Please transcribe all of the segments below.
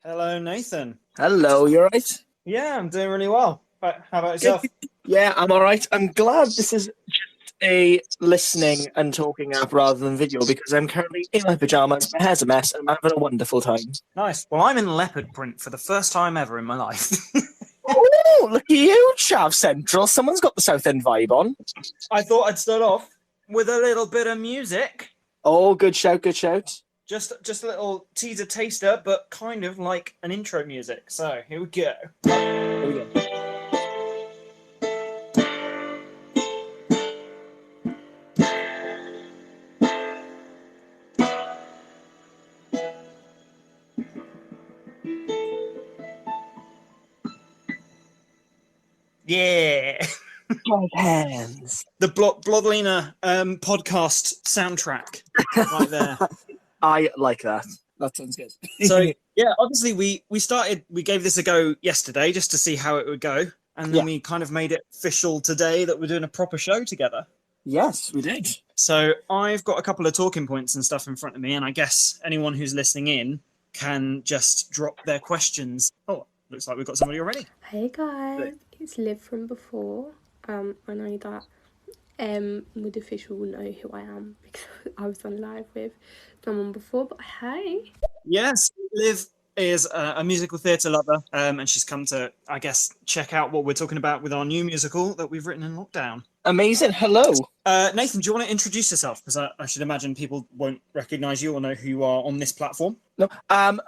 Hello, Nathan. Hello, you alright? Yeah, I'm doing really well. But how about yourself? Yeah, I'm alright. I'm glad this is just a listening and talking app rather than video because I'm currently in my pajamas, my hair's a mess, and I'm having a wonderful time. Nice. Well, I'm in leopard print for the first time ever in my life. Oh, look at you, Chav Central. Someone's got the South End vibe on. I thought I'd start off with a little bit of music. Oh, good shout, good shout. Just a little teaser taster, but kind of like an intro music. So here we go. Here we go. Yeah. Hands. The Blóðlína podcast soundtrack right there. I like that. That sounds good. So yeah, obviously we gave this a go yesterday just to see how it would go, and then we kind of made it official today that we're doing a proper show together. Yes, we did. So I've got a couple of talking points and stuff in front of me, and I guess anyone who's listening in can just drop their questions. Oh, looks like we've got somebody already. Hey guys, it's Liv from before. I know that with official will know who I am because I was on live with someone before, but hey. Yes, Liv is a musical theatre lover, and she's come to, I guess, check out what we're talking about with our new musical that we've written in lockdown. Amazing. Hello. Nathan, do you want to introduce yourself? Because I should imagine people won't recognise you or know who you are on this platform. No,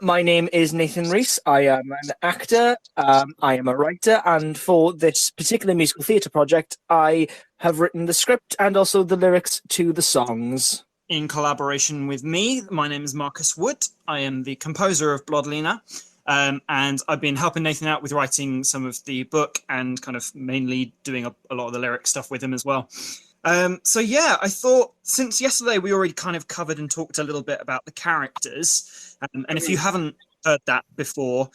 my name is Nathan Rees. I am an actor. I am a writer, and for this particular musical theatre project, I have written the script and also the lyrics to the songs. In collaboration with me, my name is Marcus Wood. I am the composer of Blóðlína, and I've been helping Nathan out with writing some of the book and kind of mainly doing a lot of the lyric stuff with him as well. So yeah, I thought since yesterday we already kind of covered and talked a little bit about the characters, and if you haven't heard that before,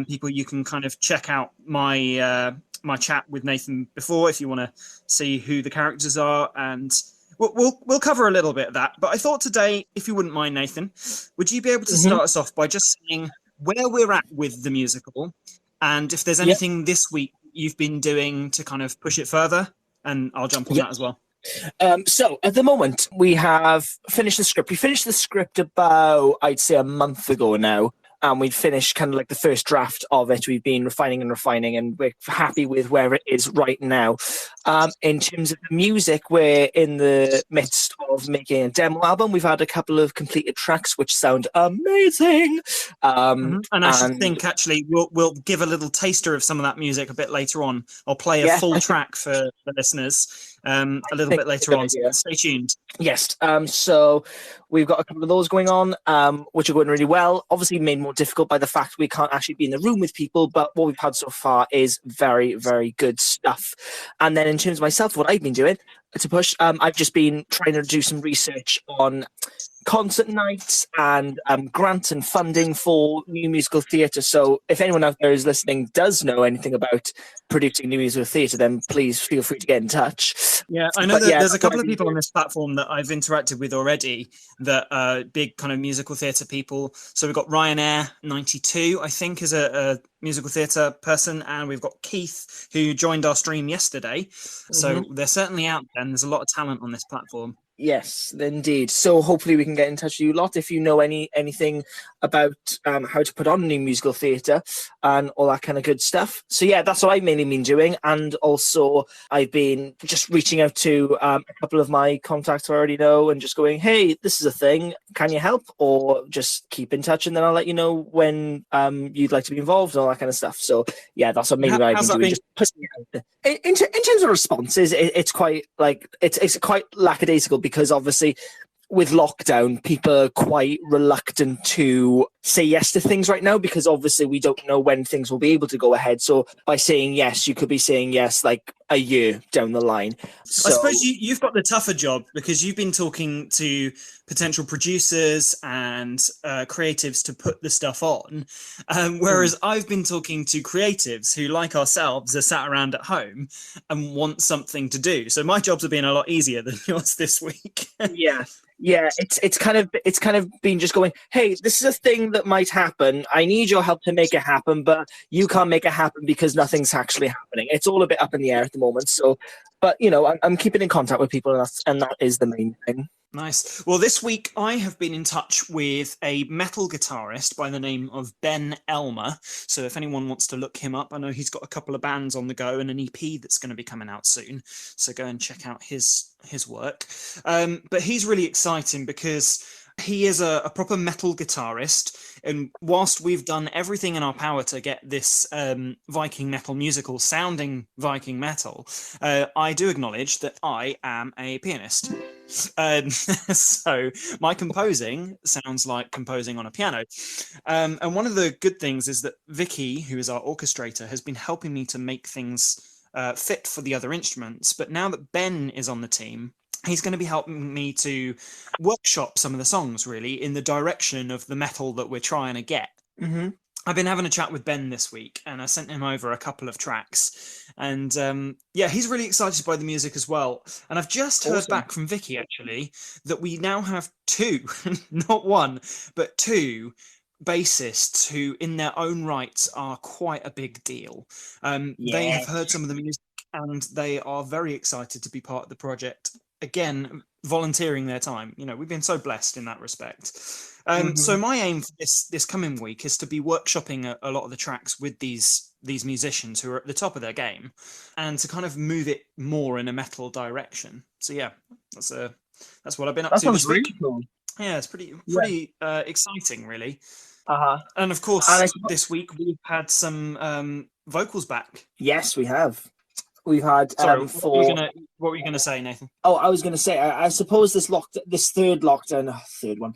people, you can kind of check out my my chat with Nathan before if you want to see who the characters are, and we'll cover a little bit of that. But I thought today, if you wouldn't mind, Nathan, would you be able to start us off by just saying where we're at with the musical, and if there's anything this week you've been doing to kind of push it further, and I'll jump on that as well. So at the moment we have finished the script. We finished the script about, I'd say, a month ago now. And we'd finished kind of like the first draft of it. We've been refining, and we're happy with where it is right now. In terms of the music, we're in the midst of making a demo album. We've had a couple of completed tracks which sound amazing. And I should think, actually, we'll give a little taster of some of that music a bit later on. I'll play a full track for the listeners a little bit later on. So stay tuned. Yes. So we've got a couple of those going on, which are going really well. Obviously made more difficult by the fact we can't actually be in the room with people, but what we've had so far is very, very good stuff. And then in terms of myself, what I've been doing to push, I've just been trying to do some research on concert nights and grants and funding for new musical theatre. So if anyone out there is listening does know anything about producing new musical theatre, then please feel free to get in touch. Yeah, I know there's a couple of people on this platform that I've interacted with already that are big kind of musical theatre people. So we've got Ryanair 92, I think, is a musical theatre person, and we've got Keith, who joined our stream yesterday. So they're certainly out there, and there's a lot of talent on this platform. Yes, indeed. So hopefully we can get in touch with you a lot if you know anything about how to put on new musical theatre and all that kind of good stuff. So yeah, that's what I've mainly been doing. And also I've been just reaching out to a couple of my contacts I already know and just going, hey, this is a thing. Can you help? Or just keep in touch and then I'll let you know when you'd like to be involved and all that kind of stuff. So yeah, that's what mainly I've been doing. Just pushing it out. In terms of responses, it's quite like it's quite lackadaisical because obviously with lockdown, people are quite reluctant to say yes to things right now because obviously we don't know when things will be able to go ahead. So by saying yes, you could be saying yes like a year down the line. So, I suppose you've got the tougher job because you've been talking to potential producers and creatives to put the stuff on, whereas I've been talking to creatives who, like ourselves, are sat around at home and want something to do. So my jobs have been a lot easier than yours this week. Yeah, it's kind of been just going, hey, this is a thing that might happen. I need your help to make it happen, but you can't make it happen because nothing's actually happening. It's all a bit up in the air at the moment. So, but you know, I'm keeping in contact with people, and that is the main thing. Nice. Well, this week I have been in touch with a metal guitarist by the name of Ben Elmer. So if anyone wants to look him up, I know he's got a couple of bands on the go and an EP that's going to be coming out soon. So go and check out his work. But he's really exciting because he is a proper metal guitarist, and whilst we've done everything in our power to get this Viking metal musical sounding Viking metal, I do acknowledge that I am a pianist. So my composing sounds like composing on a piano. And one of the good things is that Vicky, who is our orchestrator, has been helping me to make things fit for the other instruments. But now that Ben is on the team, he's going to be helping me to workshop some of the songs, really, in the direction of the metal that we're trying to get. Mm-hmm. I've been having a chat with Ben this week, and I sent him over a couple of tracks. And yeah, he's really excited by the music as well. And I've just heard back from Vicky, actually, that we now have two, not one, but two bassists who, in their own rights, are quite a big deal. They have heard some of the music, and they are very excited to be part of the project. Again, volunteering their time. You know, we've been so blessed in that respect. So my aim for this coming week is to be workshopping a lot of the tracks with these musicians who are at the top of their game, and to kind of move it more in a metal direction. So yeah, that's what I've been up to this week. Really cool. Yeah, it's pretty exciting, really. And of course, this week we've had some vocals back. Yes, we have. We've had what were you gonna say, Nathan? Oh, I was gonna say, I suppose this third lockdown, third one,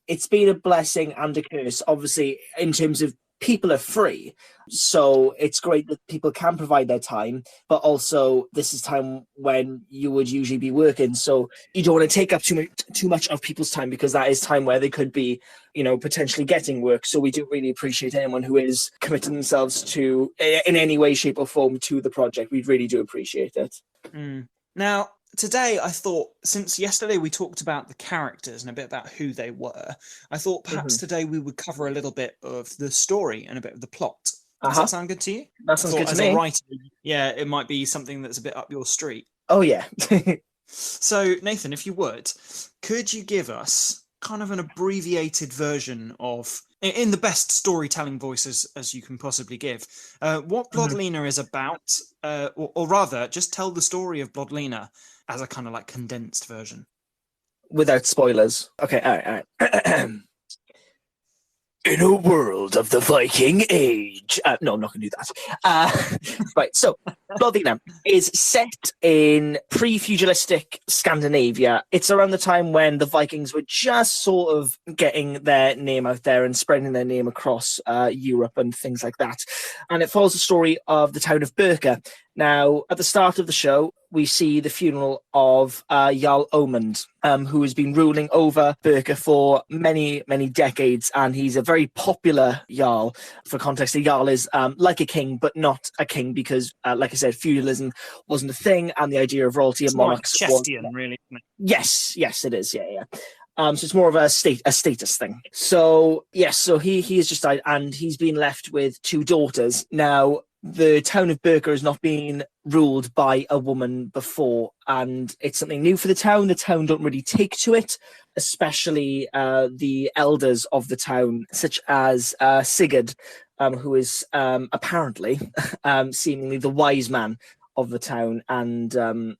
it's been a blessing and a curse. Obviously, in terms of people are free, so it's great that people can provide their time, but also this is time when you would usually be working, so you don't want to take up too much of people's time, because that is time where they could be, you know, potentially getting work. So we do really appreciate anyone who is committing themselves to, in any way, shape or form, to the project. We really do appreciate it. Now, today I thought, since yesterday we talked about the characters and a bit about who they were, I thought perhaps today we would cover a little bit of the story and a bit of the plot. Does that sound good to you? That sounds good to me. As a writer, yeah, it might be something that's a bit up your street. Oh, yeah. So, Nathan, if you would, could you give us kind of an abbreviated version of, in the best storytelling voices as you can possibly give, what Bloodlina is about, or rather, just tell the story of Bloodlina as a kind of like condensed version. Without spoilers. Okay, all right. In a world of the Viking Age. No, I'm not going to do that. Right, so Blóðlína is set in pre-feudalistic Scandinavia. It's around the time when the Vikings were just sort of getting their name out there and spreading their name across Europe and things like that. And it follows the story of the town of Birka. Now, at the start of the show, we see the funeral of Jarl Omund, who has been ruling over Birka for many, many decades, and he's a very popular Jarl. For context, a Jarl is like a king, but not a king, because, like I said, feudalism wasn't a thing, and the idea of royalty and monarchs was... really, isn't it? Yes, it is, yeah. So it's more of a status thing. So, yes, so he has just died, and he's been left with two daughters. Now, the town of Birka has not been ruled by a woman before, and it's something new for the town. The town don't really take to it, especially the elders of the town, such as Sigurd, who is apparently, seemingly the wise man of the town, and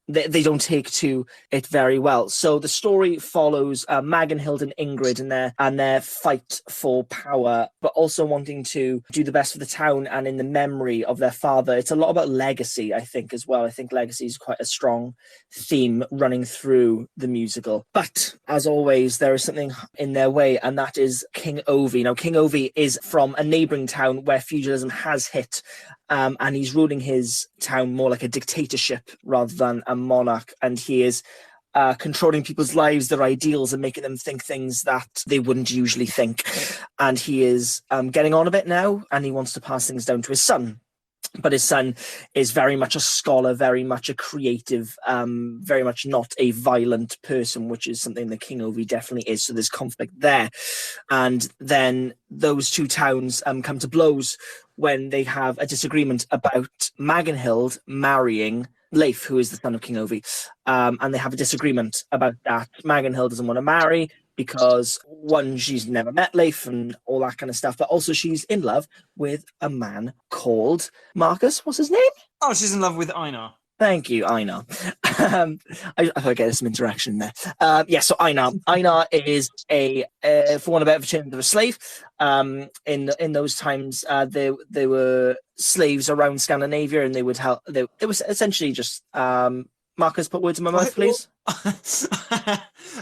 they don't take to it very well. So the story follows Magnhild and Ingrid and their fight for power, but also wanting to do the best for the town and in the memory of their father. It's a lot about legacy, I think, as well. I think legacy is quite a strong theme running through the musical. But as always, there is something in their way, and that is King Ovi. Now, King Ovi is from a neighbouring town where feudalism has hit, and he's ruling his town more like a dictatorship rather than a monarch. And he is controlling people's lives, their ideals, and making them think things that they wouldn't usually think. And he is getting on a bit now, and he wants to pass things down to his son. But his son is very much a scholar, very much a creative, very much not a violent person, which is something that King Ovi definitely is. So there's conflict there. And then those two towns come to blows when they have a disagreement about Magenhild marrying Leif, who is the son of King Ovi. And they have a disagreement about that. Magenhild doesn't want to marry because, one, she's never met Leif and all that kind of stuff, but also she's in love with a man called Marcus. What's his name? Oh, she's in love with Einar. Thank you, Einar. I thought there's some interaction there. So Einar. Einar is for want of a better term, a slave. In those times, there were slaves around Scandinavia, and they would help. They was essentially just Marcus, put words in my mouth, please.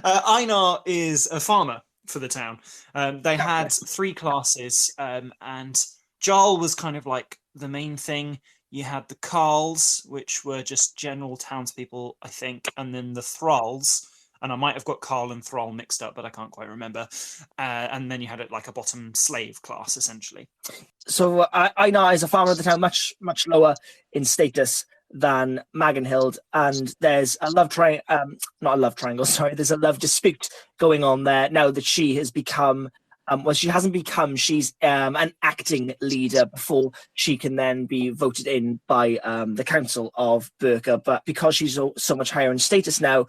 Einar is a farmer for the town. They had 3 classes, and Jarl was kind of like the main thing. You had the Carls, which were just general townspeople, I think, and then the Thralls, and I might have got Carl and Thrall mixed up, but I can't quite remember. And then you had like a bottom slave class, essentially. So Einar is a farmer of the town, much lower in status than Magenhild, and there's a love not a love triangle, sorry, there's a love dispute going on there now that she has become she hasn't become, she's an acting leader before she can then be voted in by the council of Birka, but because she's so much higher in status now,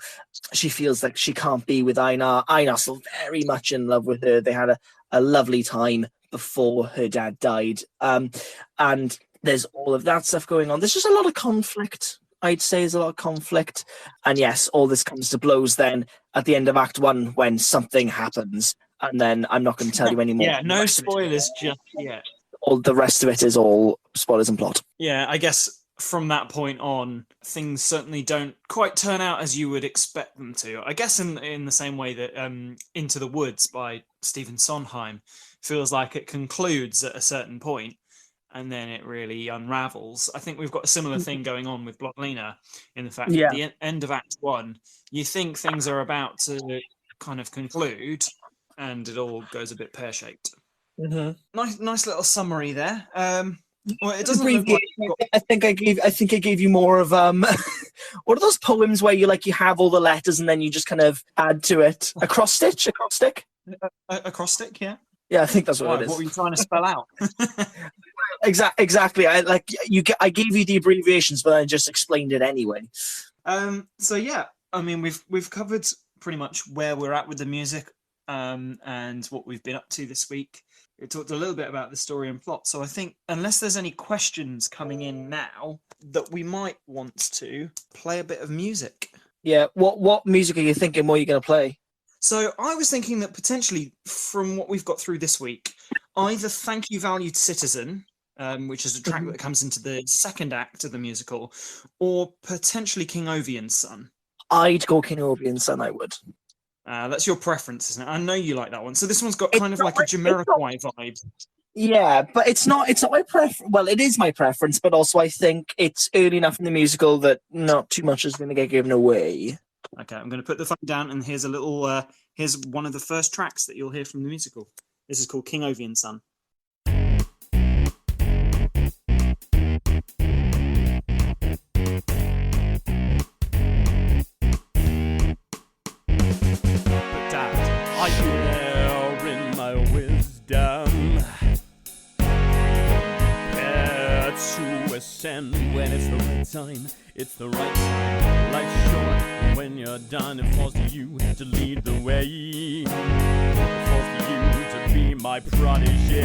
she feels like she can't be with Einar. Einar's still very much in love with her. They had a lovely time before her dad died, and there's all of that stuff going on. There's just a lot of conflict, I'd say. There's a lot of conflict. And yes, all this comes to blows then at the end of Act 1 when something happens. And then I'm not going to tell you anymore. Yeah, no spoilers just yet. All the rest of it is all spoilers and plot. Yeah, I guess from that point on, things certainly don't quite turn out as you would expect them to. I guess in the same way that Into the Woods by Stephen Sondheim feels like it concludes at a certain point, and then it really unravels. I think we've got a similar thing going on with Blóðlína in the fact that at the end of Act 1, you think things are about to kind of conclude, and it all goes a bit pear-shaped. Mm-hmm. Nice little summary there. Well, it doesn't look like I think I gave you more of what are those poems where you have all the letters and then you just kind of add to it? Acrostic? Acrostic, yeah. Yeah, I think that's what it is. What were you trying to spell out? Exactly. I gave you the abbreviations, but I just explained it anyway. So yeah, I mean, we've covered pretty much where we're at with the music, and what we've been up to this week. We talked a little bit about the story and plot. So I think, unless there's any questions coming in now, that we might want to play a bit of music. Yeah. What music are you thinking? What are you going to play? So I was thinking that potentially, from what we've got through this week, either Thank You Valued Citizen, which is a track that comes into the second act of the musical, or potentially King Ovi and Son. I'd go King Ovi and Son, I would. That's your preference, isn't it? I know you like that one. So this one's got kind of like a Jamiroquai vibe. Yeah, but it's not my preference. Well, it is my preference, but also I think it's early enough in the musical that not too much is going to get given away. Okay, I'm going to put the phone down, and here's a little. Here's one of the first tracks that you'll hear from the musical. This is called King Ovi and Son. But Dad, I share in my wisdom, prepare to ascend when it's the right time. It's the right time. Life's short, and when you're done, it falls to you to lead the way. It falls to you to be my protege.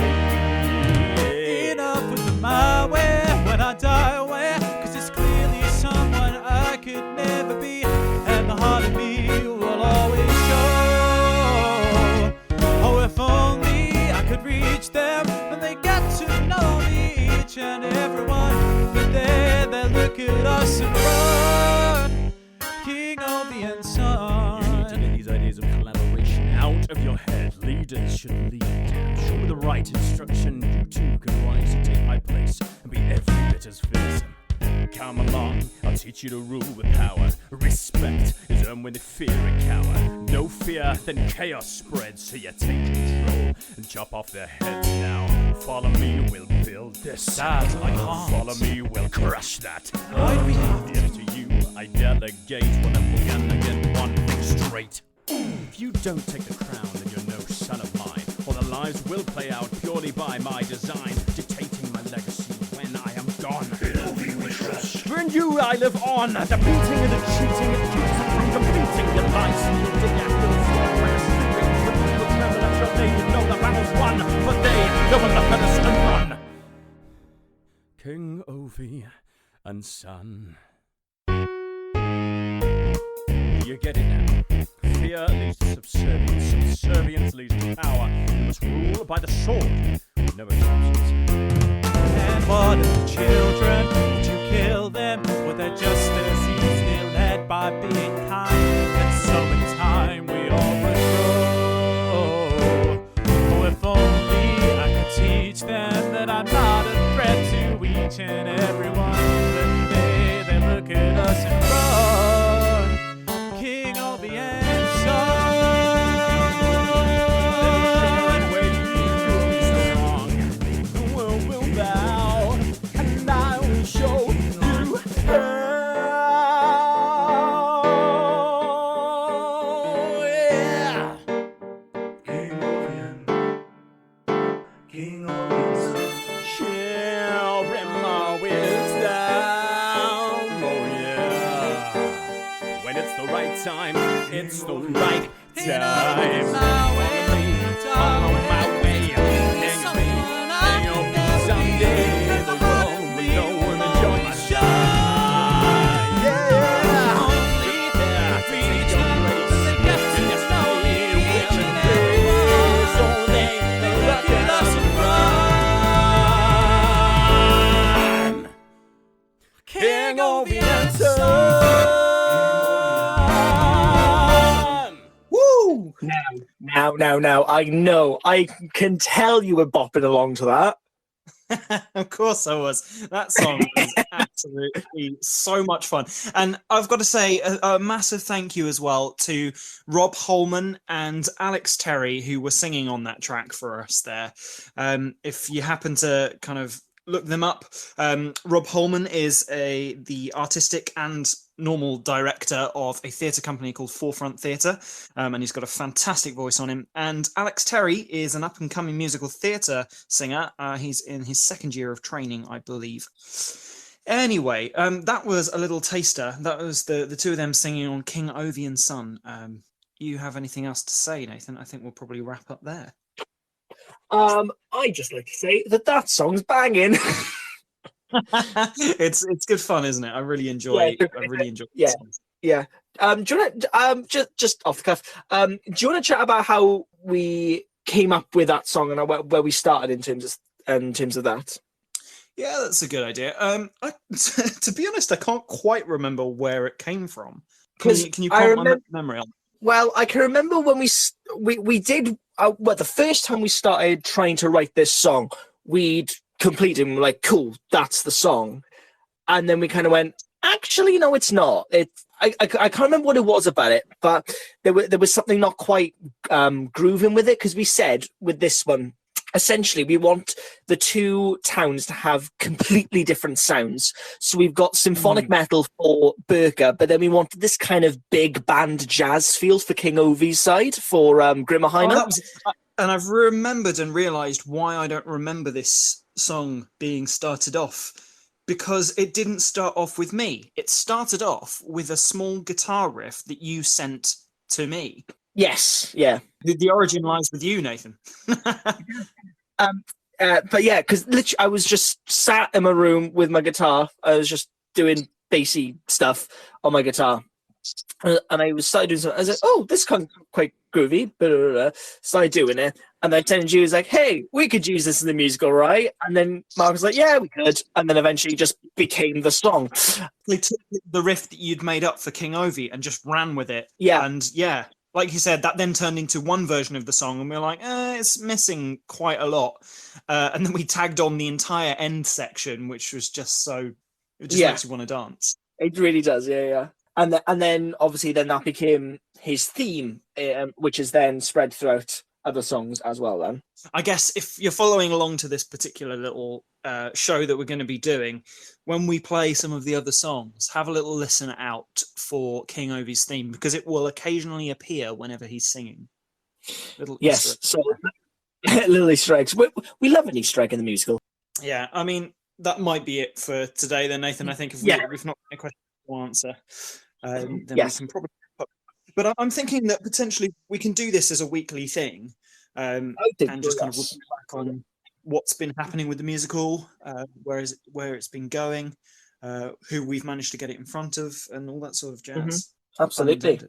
Enough with my way when I die away, 'cause it's clearly someone I could never be, and the heart of me will always show. Oh, if only I could reach them when they get to know me, each and every one. But they look at us and run. King Ovi and Son. You need to get these ideas of collaboration out of your head. Leaders should lead. Show the right instruction. You too can rise and take my place and be every bit as fearsome. Come along, I'll teach you to rule with power. Respect is earned when they fear and cower. No fear, then chaos spreads, so you take control and chop off their heads now. Follow me, we'll build this. Sad, I can't. Follow me, we'll crush that. I'd be happy. If to you I delegate, well then we're gonna get one thing straight. If you don't take the crown, then you're no son of mine. For the lives will play out purely by my design, dictating my legacy when I am gone. For in you I live on, the beating and the cheating, it keeps you from completing your lies. You dig after the slow rest, the tremble at your they know the battle's won, but they go on the pedestal run. King Ovi and son. You get it now. Fear leads to subservience, subservience leads to power. You must rule by the sword, with no exceptions. And what of the children? Would you kill them? Would they just as easily led by being kind? And so in time we all would grow. Oh, if only I could teach them that I'm not a threat to each and every one. That they look at us and run. King of the Son. When you strong, the world will bow, and I will show you how. Yeah. King Ovi, Shall bring my wisdom. Oh yeah. When it's the right time, it's the right time. My way, On my way. Hang on me. Someday the world will know and enjoy my shine. Yeah. Yeah. Take your place. Destiny will embrace. So they look at us and run. King Ovi and Son. Woo! Now. I know. I can tell you were bopping along to that. Of course I was. That song is absolutely so much fun. And I've got to say a massive thank you as well to Rob Holman and Alex Terry, who were singing on that track for us there. If you happen to kind of look them up, Rob Holman is the artistic and normal director of a theatre company called Forefront Theatre, and he's got a fantastic voice on him. And Alex Terry is an up-and-coming musical theatre singer. He's in his second year of training, I believe. Anyway, that was a little taster. That was the two of them singing on King Ovi and Son. You have anything else to say, Nathan? I think we'll probably wrap up there. I just like to say that song's banging. It's good fun, isn't it? I really enjoy. Yeah, I really enjoy. yeah. songs. Yeah. Do you want to, just off the cuff, do you want to chat about how we came up with that song and where we started in terms of that? Yeah, that's a good idea. To be honest, I can't quite remember where it came from. Can you prompt my memory on? Well, I can remember when we did the first time we started trying to write this song, we'd completed and we're like, cool, that's the song. And then we kind of went, actually, no, it's not. I can't remember what it was about it, but there was something not quite grooving with it, because we said with this one, essentially, we want the two towns to have completely different sounds. So we've got symphonic metal for Berka, but then we wanted this kind of big band jazz feel for King Ovi's side for Grimmerheiner. And I've remembered and realised why I don't remember this song being started off, because it didn't start off with me. It started off with a small guitar riff that you sent to me. Yes, yeah. The origin lies with you, Nathan. But yeah, because literally I was just sat in my room with my guitar. I was just doing bassy stuff on my guitar. And I started doing something. I was like, oh, this is quite groovy. Blah, blah, blah. Started doing it. And then Tenju was like, hey, we could use this in the musical, right? And then Mark was like, yeah, we could. And then eventually it just became the song. They took the riff that you'd made up for King Ovi and just ran with it. Yeah. And yeah, like you said, that then turned into one version of the song. And we were like, it's missing quite a lot. And then we tagged on the entire end section, which was just so... It just makes you want to dance. It really does, yeah. And then obviously then that became his theme, which is then spread throughout other songs as well then. I guess if you're following along to this particular little show that we're going to be doing, when we play some of the other songs, have a little listen out for King Ovi's theme, because it will occasionally appear whenever he's singing. Little Yes, so little Easter eggs. We love an Easter egg in the musical. Yeah, I mean, that might be it for today then, Nathan. I think if we've not got a question to answer, then we can probably... But I'm thinking that potentially we can do this as a weekly thing, and just kind of look back on what's been happening with the musical, where it's been going, who we've managed to get it in front of, and all that sort of jazz. Absolutely.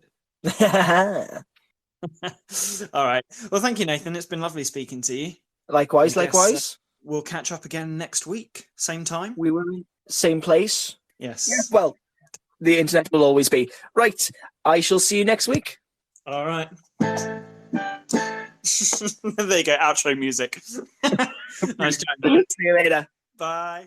All right. Well, thank you, Nathan. It's been lovely speaking to you. Likewise. We'll catch up again next week, same time. We will in same place. Yes. Yeah, well, the internet will always be. Right. I shall see you next week. All right. There you go. Outro music. Nice job. See you later. Bye.